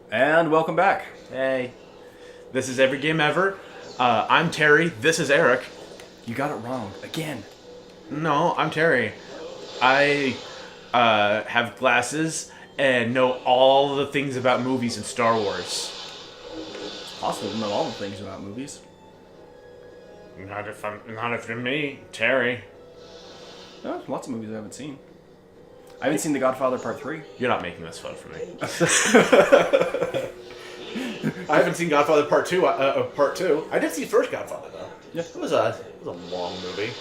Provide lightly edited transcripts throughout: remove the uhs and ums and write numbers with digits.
And welcome back. Hey, this is Every Game Ever. I'm Terry. This is Eric. You got it wrong. Again. No, I'm Terry. I have glasses and know all the things about movies and Star Wars. It's possible to know all the things about movies. Not if you're me, Terry. Oh, lots of movies I haven't seen. I haven't seen The Godfather Part 3. You're not making this fun for me. I haven't seen Godfather Part 2. Part 2. I did see the first Godfather though. Yeah. It was a long movie.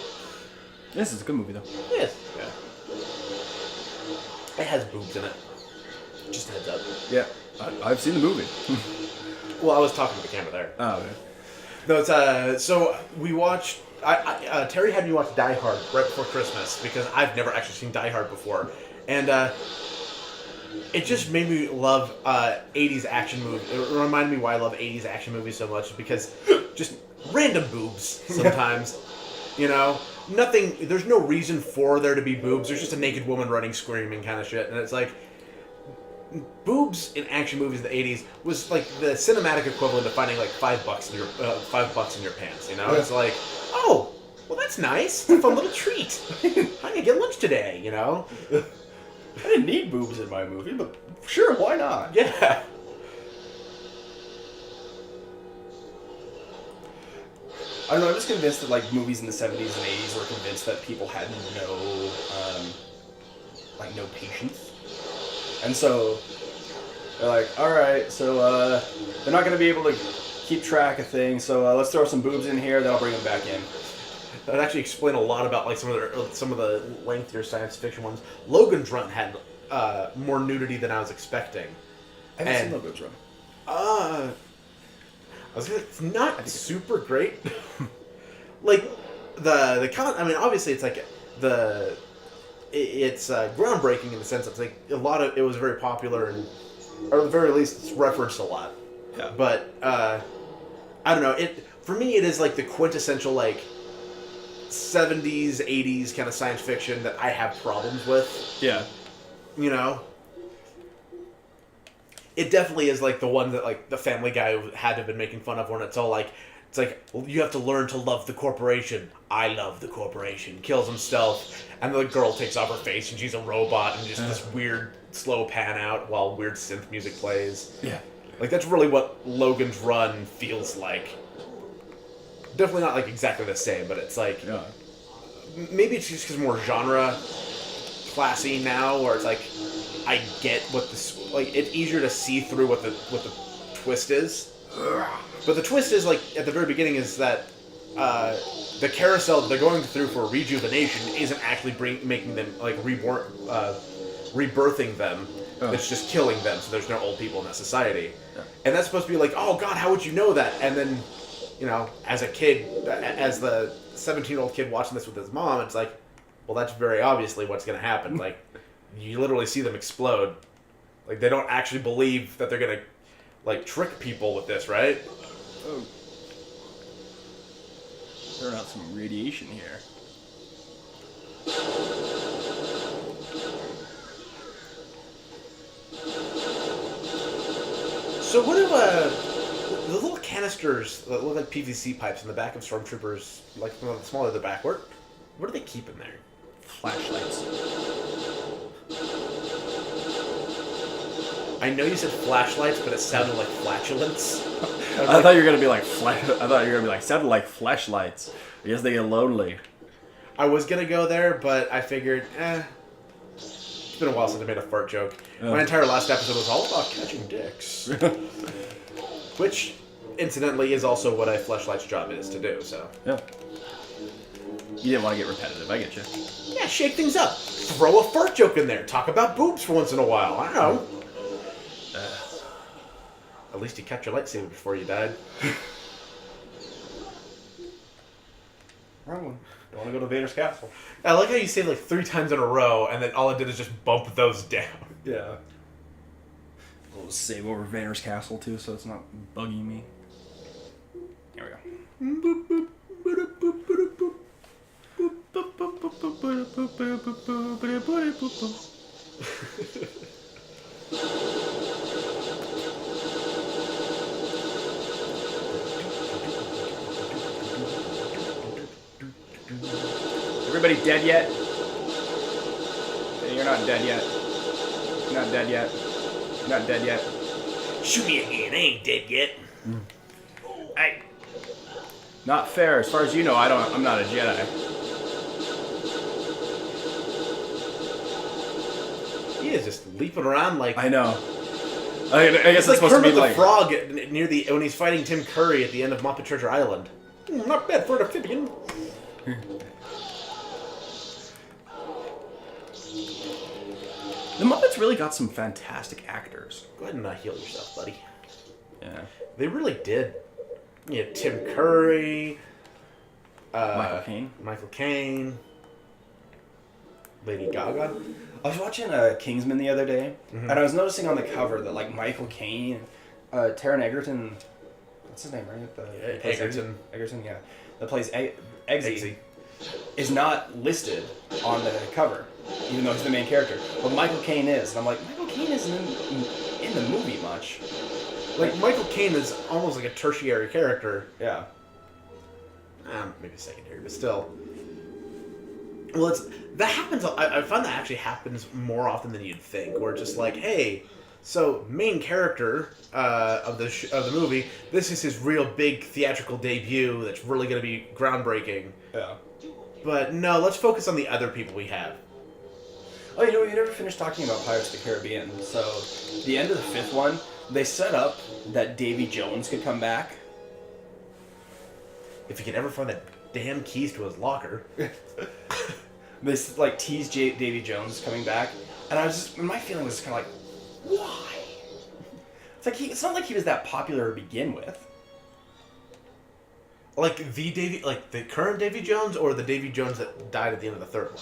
This is a good movie, though. Yes. Yeah. It has boobs in it. Just a heads up. Yeah. I've seen the movie. Well, I was talking to the camera there. Oh, okay. No, it's so we watched. Terry had me watch Die Hard right before Christmas because I've never actually seen Die Hard before, and it just made me love 80s action movies. It reminded me why I love 80s action movies so much because just random boobs sometimes, you know. Nothing. There's no reason for there to be boobs. There's just a naked woman running, screaming, kind of shit, and it's like. Boobs in action movies in the 80s was like the cinematic equivalent of finding like $5 in your $5 in your pants. You know, it's like, oh, well that's nice. It's a fun little treat. I'm gonna get lunch today. You know. I didn't need boobs in my movie, but sure, why not? Yeah. I don't know, I'm just convinced that like movies in the 70s and 80s were convinced that people had no patience. And so they're like, all right, so they're not going to be able to keep track of things, so let's throw some boobs in here, then I'll bring them back in. That would actually explain a lot about like some of the lengthier science fiction ones. Logan's Run had more nudity than I was expecting. I haven't seen Logan's Run. It's not super great. Like I mean, obviously it's like it's groundbreaking in the sense that it's like it was very popular and, or at the very least, it's referenced a lot. Yeah. But I don't know. For me, it is like the quintessential like 70s, 80s kind of science fiction that I have problems with. Yeah. You know. It definitely is like the one that like the Family Guy had to have been making fun of when it's all like. It's like, you have to learn to love the corporation. I love the corporation. Kills himself, and the girl takes off her face, and she's a robot, and just this weird, slow pan out while weird synth music plays. Yeah. Like, that's really what Logan's Run feels like. Definitely not, like, exactly the same, but it's like... Yeah. Maybe it's just because more genre classy now, where it's like, I get what this... Like, it's easier to see through what the twist is. But the twist is, like, at the very beginning is that the carousel that they're going through for rejuvenation isn't actually making them, like, rebirthing them. Oh. It's just killing them, so there's no old people in that society. Yeah. And that's supposed to be like, oh, God, how would you know that? And then, you know, as a kid, as the 17-year-old kid watching this with his mom, it's like, well, that's very obviously what's going to happen. Like, you literally see them explode. Like, they don't actually believe that they're going to, like, trick people with this, right? Oh. Throwing out some radiation here. So what do the little canisters that look like PVC pipes in the back of stormtroopers, like the smaller the back, what do they keep in there? Flashlights. I know you said flashlights, but it sounded like flatulence. I thought you were gonna be like sounded like flashlights. I guess they get lonely. I was gonna go there, but I figured, it's been a while since I made a fart joke. My entire last episode was all about catching dicks, which, incidentally, is also what a flashlight's job is to do. So yeah, you didn't want to get repetitive. I get you. Yeah, shake things up. Throw a fart joke in there. Talk about boobs for once in a while. I don't know. At least you kept your lightsaber before you died. Wrong one. Don't want to go to Vader's castle. I like how you say like 3 times in a row, and then all I did is just bump those down. Yeah. We'll save over Vader's castle too, so it's not bugging me. Here we go. Everybody dead yet? You're not dead yet. You're not dead yet. You're not dead yet. Shoot me again. I ain't dead yet. Not fair. As far as you know, I'm not a Jedi. He is just leaping around like... I know. I guess it's like supposed Kermit to be the like Frog when he's fighting Tim Curry at the end of Muppet Treasure Island. Not bad for an amphibian. The Muppets really got some fantastic actors. Go ahead and heal yourself, buddy. Yeah. They really did. Yeah, Tim Curry, Michael Caine, Lady Gaga. I was watching Kingsman the other day, and I was noticing on the cover that like Michael Caine, Taron Egerton, what's his name, right? Egerton. Egerton, yeah. That plays Eggsy, is not listed on the cover, even though he's the main character. But Michael Caine is, and I'm like, Michael Caine isn't in the movie much. Like, Michael Caine is almost like a tertiary character. Yeah. Maybe secondary, but still. Well, that happens. I find that actually happens more often than you'd think. Where it's just like, hey, so main character of the movie, this is his real big theatrical debut. That's really going to be groundbreaking. Yeah. But no, let's focus on the other people we have. Oh, you know, we never finished talking about Pirates of the Caribbean. So, the end of the fifth one, they set up that Davy Jones could come back. If he could ever find that damn keys to his locker. They like teased Davy Jones coming back, and my feeling was kind of like, why? It's not like he was that popular to begin with. Like the current Davy Jones, or the Davy Jones that died at the end of the third one?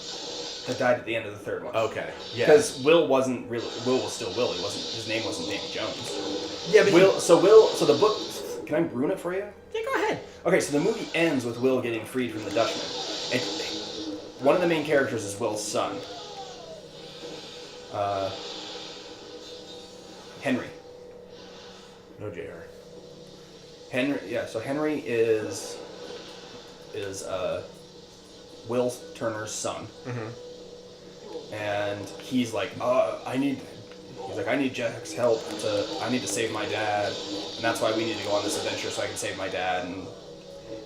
That died at the end of the third one. Okay, yeah. Because Will was still Will. His name wasn't Davy Jones. Yeah, but So the book. Can I ruin it for you? Yeah, go ahead. Okay, so the movie ends with Will getting freed from the Dutchman. And one of the main characters is Will's son. Henry. No JR. Henry, yeah, so Henry is Will Turner's son. Mm-hmm. And he's like, I need Jack's help I need to save my dad, and that's why we need to go on this adventure so I can save my dad,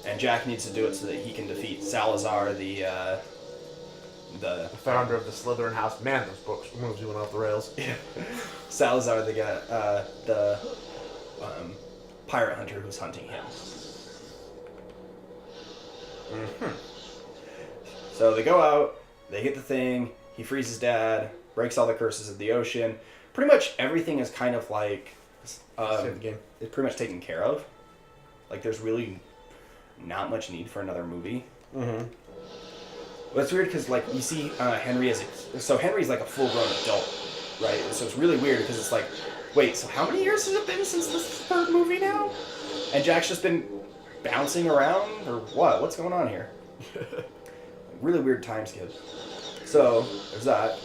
and Jack needs to do it so that he can defeat Salazar, the founder of the Slytherin house. Man, those movies went off the rails. Yeah. Salazar, the guy, the pirate hunter who's hunting him. Mm-hmm. So they go out, they get the thing, he frees his dad, breaks all the curses of the ocean. Pretty much everything is kind of like Save the game. It's pretty much taken care of. Like there's really not much need for another movie. Mm-hmm. But it's weird because like you see Henry so Henry's like a full-grown adult, right? So it's really weird because it's like, wait, so how many years has it been since this third movie now? And Jack's just been bouncing around, or what? What's going on here? Really weird time skip. So there's that,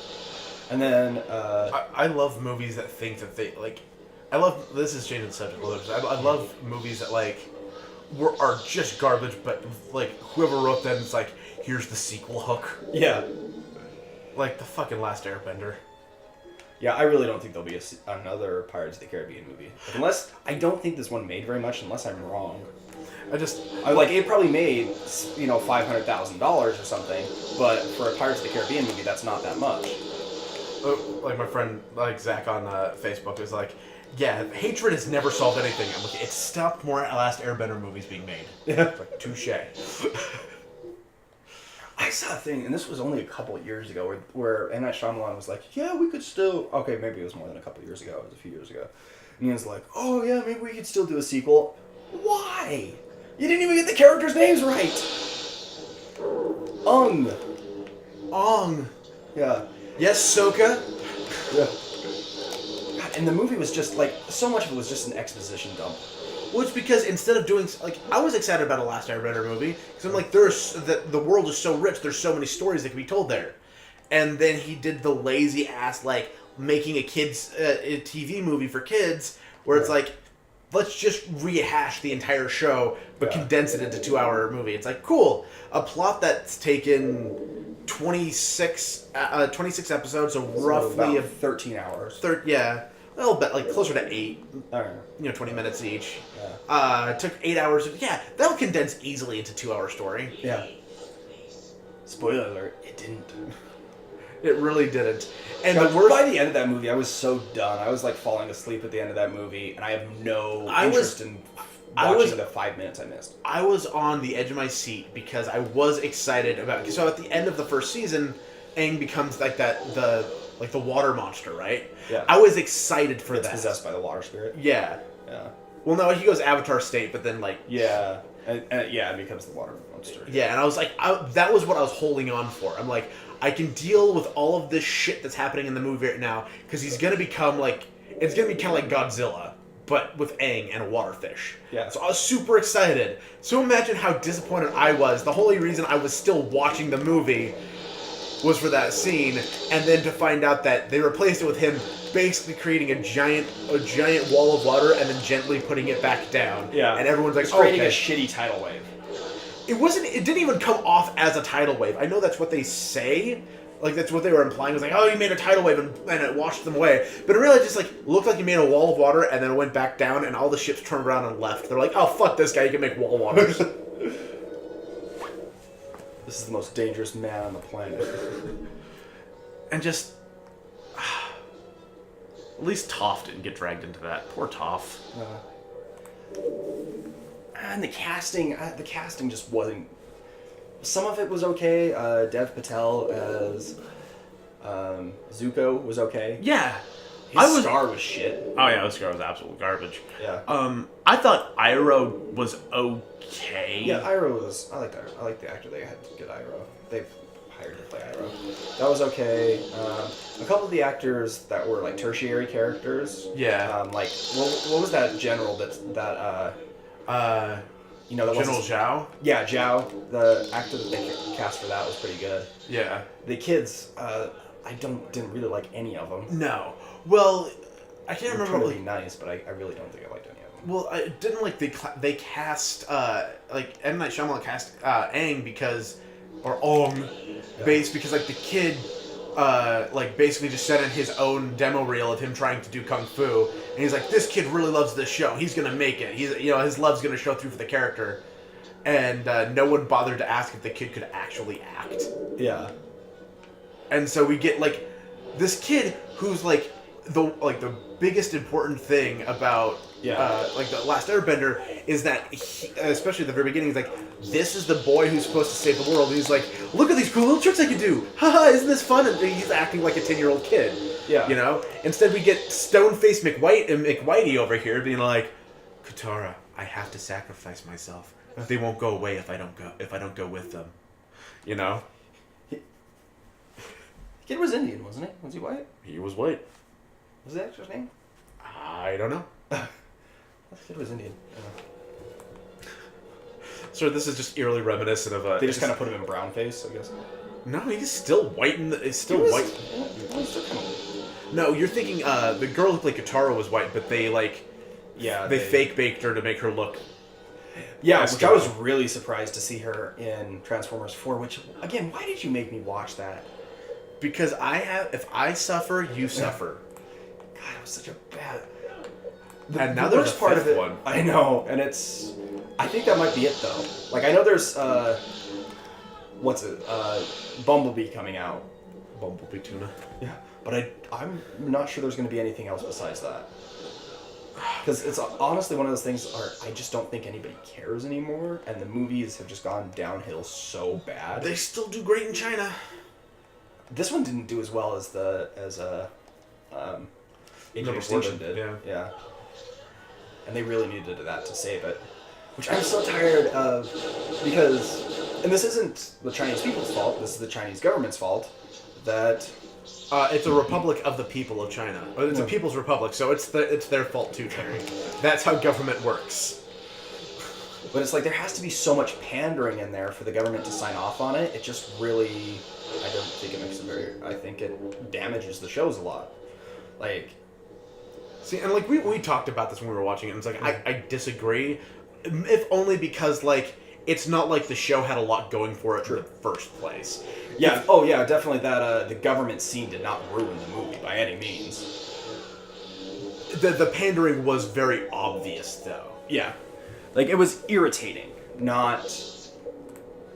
and then I love movies that think that they like. I love this is changing the subject a little bit. I love movies that like are just garbage, but like whoever wrote them is like, here's the sequel hook. Yeah. Like the fucking Last Airbender. Yeah, I really don't think there'll be another Pirates of the Caribbean movie. Unless, I don't think this one made very much, unless I'm wrong. It probably made, $500,000 or something, but for a Pirates of the Caribbean movie, that's not that much. Like my friend, like Zach on Facebook was like, yeah, hatred has never solved anything. I'm like, it stopped more Last Airbender movies being made. Yeah. It's like, touche. I saw a thing, and this was only a couple of years ago, where M. Night Shyamalan was like, yeah, we could still... Okay, maybe it was more than a couple of years ago. It was a few years ago. And he was like, oh, yeah, maybe we could still do a sequel. Why? You didn't even get the characters' names right! Ong. Yeah. Yes, Soka? Yeah. God, and the movie was just, like, so much of it was just an exposition dump. Well, it's because instead of doing like, I was excited about a Last Airbender movie because I'm like, the world is so rich. There's so many stories that can be told there, and then he did the lazy ass like making a kids a TV movie for kids where it's like, let's just rehash the entire show, but condense it into 2-hour movie. It's like, cool. A plot that's taken 26 episodes, so roughly about 13 hours. A little bit, like closer to 8. I don't know. 20 minutes each. Yeah. It took 8 hours. Yeah, that'll condense easily into 2-hour story. Yeah. Spoiler alert, it didn't. It really didn't. And by the end of that movie, I was so done. I was like falling asleep at the end of that movie, and I have no interest in watching the 5 minutes I missed. I was on the edge of my seat because I was excited about. So at the end of the first season, Aang becomes like the water monster, right? Yeah. I was excited for that. Possessed by the water spirit. Yeah. Yeah. Well, no, he goes Avatar state, but then like. Yeah. And it becomes the water monster. Yeah, and I was like, that was what I was holding on for. I'm like, I can deal with all of this shit that's happening in the movie right now because he's gonna become like, it's gonna be kind of like Godzilla, but with Aang and a waterfish. Yeah. So I was super excited. So imagine how disappointed I was. The only reason I was still watching the movie was for that scene, and then to find out that they replaced it with him basically creating a giant wall of water and then gently putting it back down. Yeah. And everyone's like, creating a shitty tidal wave. It didn't even come off as a tidal wave. I know that's what they say. Like, that's what they were implying. It was like, oh, you made a tidal wave and it washed them away. But it really just, like, looked like you made a wall of water and then it went back down and all the ships turned around and left. They're like, oh, fuck this guy. You can make wall waters. This is the most dangerous man on the planet. And just... At least Toph didn't get dragged into that. Poor Toph. And the casting just wasn't. Some of it was okay. Dev Patel as Zuko was okay. Yeah. His scar was shit. Oh yeah, his scar was absolute garbage. Yeah. I thought Iroh was okay. Yeah, Iroh was. I liked Iroh. I liked the actor they had to get Iroh. They've hired to play Iroh. That was okay. A couple of the actors that were like tertiary characters. Yeah. Like what was that general that you know, that General Zhao? Yeah, Zhao. The actor that they cast for that was pretty good. Yeah. The kids, I didn't really like any of them. No. Well, I can't remember. Trying to be nice, but I really don't think I liked any of them. Well, I didn't like they cast like M. Night Shyamalan cast Aang because because like the kid like basically just sent in his own demo reel of him trying to do kung fu, and he's like, this kid really loves this show. He's gonna make it. He's his love's gonna show through for the character, and no one bothered to ask if the kid could actually act. Yeah. And so we get like this kid who's like the biggest important thing about like the Last Airbender is that he, especially at the very beginning, he's like, this is the boy who's supposed to save the world. And he's like, look at these cool little tricks I can do. Haha, isn't this fun? And he's acting like a 10-year-old kid. Yeah. You know? Instead we get stone-faced McWhitey over here being like, Katara, I have to sacrifice myself. They won't go away if I don't go with them. You know? The kid was Indian, wasn't he? Was he white? He was white. Was the actor's name? I don't know. The kid was Indian. So this is just eerily reminiscent of they just kind of put him in brown face, I guess. No, he's still white. He's still white. No, you're thinking the girl looked like Katara was white, but they they fake baked her to make her look. Yeah, which I was really surprised to see her in Transformers 4. Which again, why did you make me watch that? Because if I suffer, you suffer. God, it was such a bad. And now there's a part of it. One. I know, and it's. I think that might be it though. Like I know there's Bumblebee coming out. Bumblebee tuna. Yeah, but I'm not sure there's going to be anything else besides that. Because it's honestly one of those things where I just don't think anybody cares anymore, and the movies have just gone downhill so bad. They still do great in China. This one didn't do as well as Age of Extinction did. Yeah. And they really needed that to save it. Which I'm so tired of, because, and this isn't the Chinese people's fault, this is the Chinese government's fault, that... it's a republic of the people of China. It's a people's republic, so it's their fault too, Terry. That's how government works. But it's like there has to be so much pandering in there for the government to sign off on it. It just really, I don't think it makes it very, I think it damages the shows a lot. Like, See, and like we talked about this when we were watching it, and it's like I disagree, if only because like it's not like the show had a lot going for it in the first place. Yeah. Oh yeah, definitely that the government scene did not ruin the movie by any means. The pandering was very obvious, though. Yeah, like it was irritating. Not.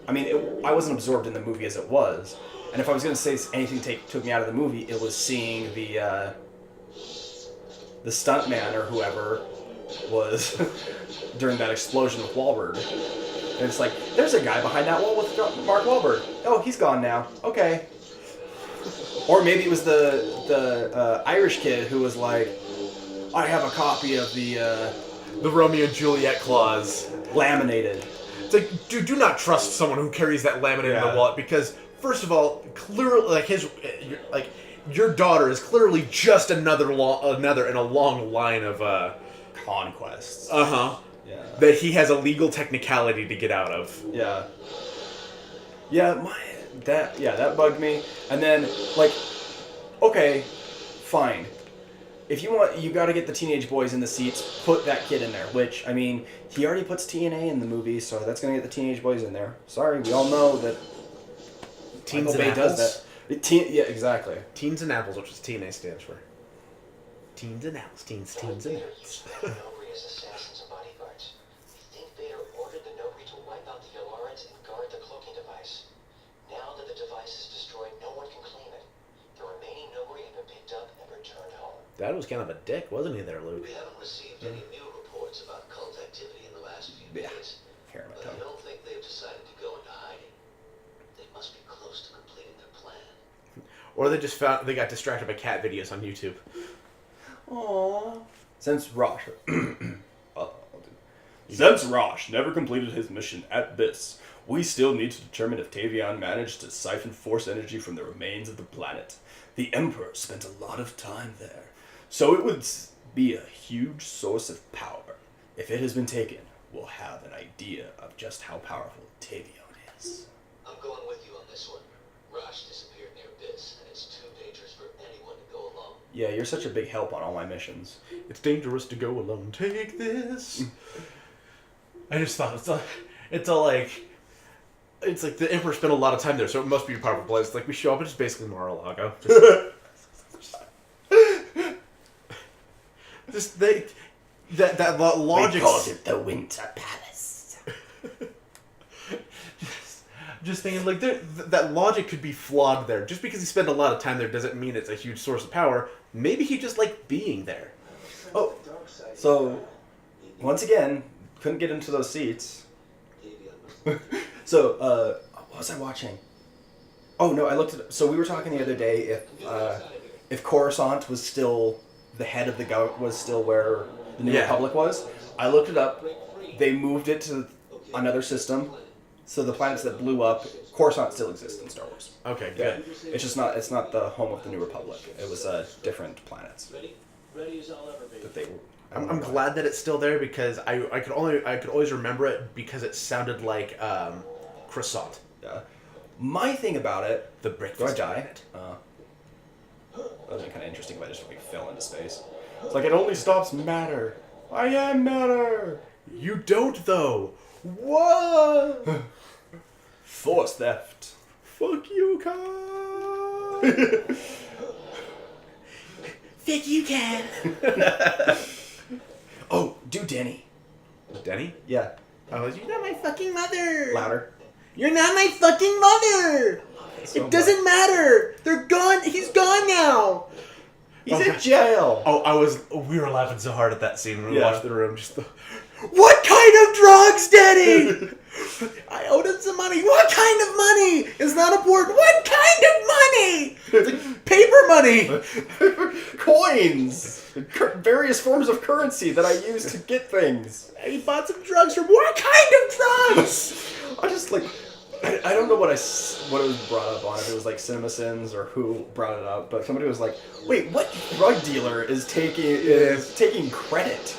I mean, I wasn't absorbed in the movie as it was, and if I was going to say anything took me out of the movie, it was seeing the stuntman or whoever was during that explosion with Wahlberg. And it's like, there's a guy behind that wall with Mark Wahlberg. Oh, he's gone now. Okay. Or maybe it was the Irish kid who was like, I have a copy of the Romeo and Juliet clause. Laminated. It's like, do not trust someone who carries that laminated in the wallet, because, first of all, clearly, like, your daughter is clearly just another in a long line of conquests. Yeah. That he has a legal technicality to get out of. Yeah. Yeah, that bugged me. And then, like, okay, fine. If you want, you got to get the teenage boys in the seats. Put that kid in there. Which, I mean, he already puts TNA in the movie, so that's gonna get the teenage boys in there. Sorry, we all know that. Teens and Apples does that. Yeah, exactly. Teens and Apples, which is TNA stands for. Teens and Apples. Teens and Apples. Assassins and bodyguards. We think Vader ordered the Nobri to wipe out the Yallarans and guard the cloaking device. Now that the device is destroyed, no one can claim it. The remaining Nobri have been picked up and returned home. Dad was kind of a dick, wasn't he there, Luke? We haven't received any new reports about cult activity in the last few days. But I don't think they've decided to go into hiding. They must be close to completing their plan. Or they got distracted by cat videos on YouTube. Aww. Since Rosh never completed his mission at this, we still need to determine if Tavion managed to siphon force energy from the remains of the planet. The Emperor spent a lot of time there, so it would be a huge source of power. If it has been taken, we'll have an idea of just how powerful Tavion is. I'm going with you on this one. Rosh disappeared near Biss, and it's too dangerous for anyone to go alone. Yeah, you're such a big help on all my missions. It's dangerous to go alone. Take this. I just thought it's like the Emperor spent a lot of time there, so it must be a powerful place. Like we show up, it's basically Mar-a-Lago. That logic. We called it the Winter Palace. Just thinking, like, that logic could be flawed there. Just because he spent a lot of time there doesn't mean it's a huge source of power. Maybe he just liked being there. Oh, so, once again, couldn't get into those seats. So, what was I watching? Oh, no, I looked at... So, we were talking the other day if Coruscant was still... The head of the government was still where the New Republic was. I looked it up. They moved it to another system. So the planets that blew up, Coruscant still exists in Star Wars. Okay, good. Yeah. It's not the home of the New Republic. It was different planets. Ready as I'll ever be. That they were, I'm glad that it's still there because I could always remember it because it sounded like croissant. My thing about it, The breakfast do I die? planet. That would be kind of interesting if I just fell into space. It's like it only stops matter. I am matter. You don't though. What? Force theft. Fuck you, Khan. Fuck you, Khan. Oh, do Denny. Denny? Yeah. Oh, you're not my fucking mother. Louder. You're not my fucking mother. So It doesn't matter. They're gone. He's gone now. He's in jail. Oh, we were laughing so hard at that scene when we Yeah. watched the room. What kind of drugs, Daddy? I owed him some money. What kind of money? It's not important. What kind of money? It's like paper money. Coins. Various forms of currency that I use to get things. He bought some drugs from. What kind of drugs? I just I don't know what it was brought up on, if it was like CinemaSins or who brought it up, but somebody was like, wait, what drug dealer is taking credit?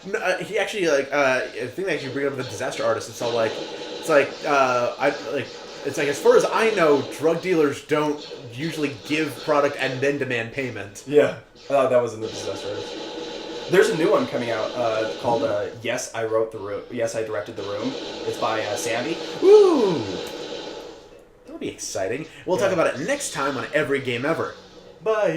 No, he actually I think they actually bring up the disaster artist. It's all like It's like, as far as I know, drug dealers don't usually give product and then demand payment. Yeah. Oh, that was in the Possessor. There's a new one coming out called Yes, I Wrote the Room. Yes, I Directed the Room. It's by Sandy. Ooh! That'll be exciting. We'll talk Yeah. about it next time on Every Game Ever. Bye!